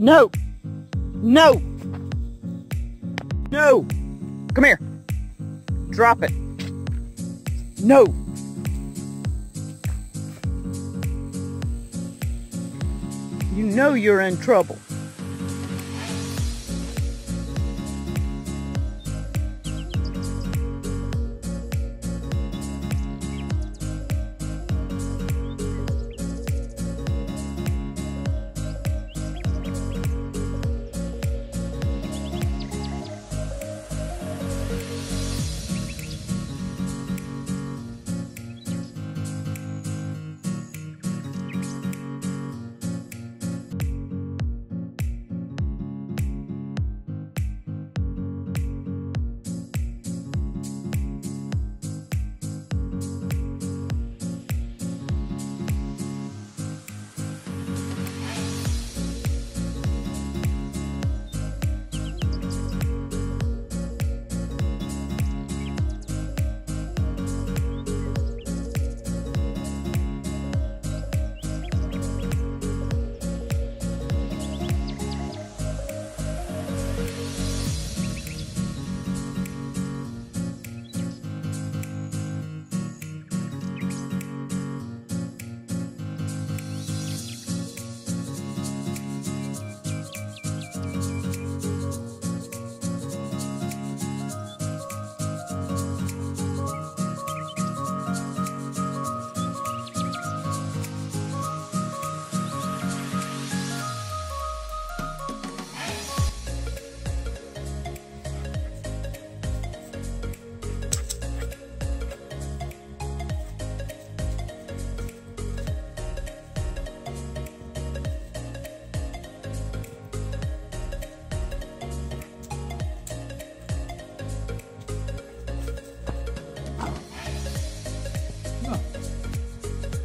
No! No! No! Come here! Drop it! No! You know you're in trouble.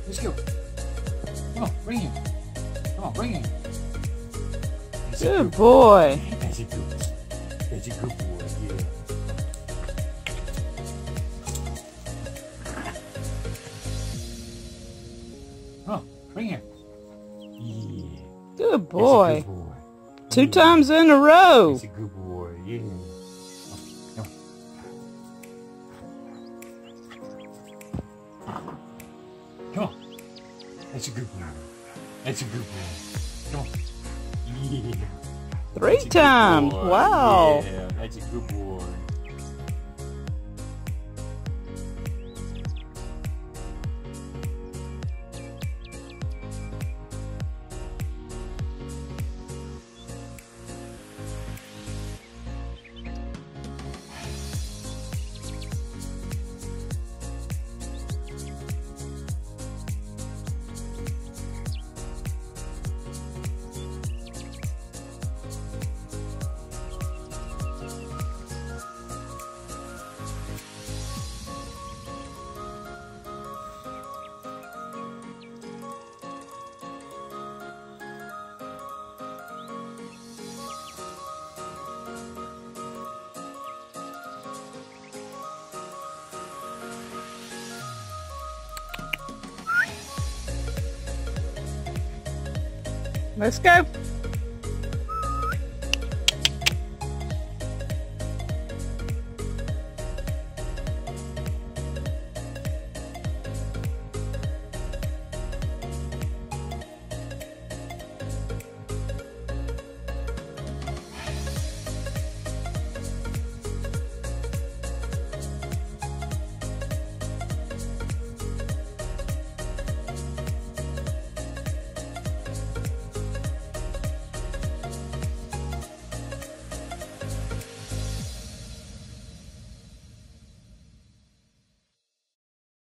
Let's go. Come on, bring him. Come on, bring him. Good boy. That's a good boy. That's a good boy, yeah. Come on, bring him. Yeah. Good boy. That's a good boy. 2 times in a row. That's a good boy, yeah. Come on. Come on. That's a good boy. That's a good boy. Come on. Yeah. 3 times. Wow. Yeah, that's a good boy. Let's go.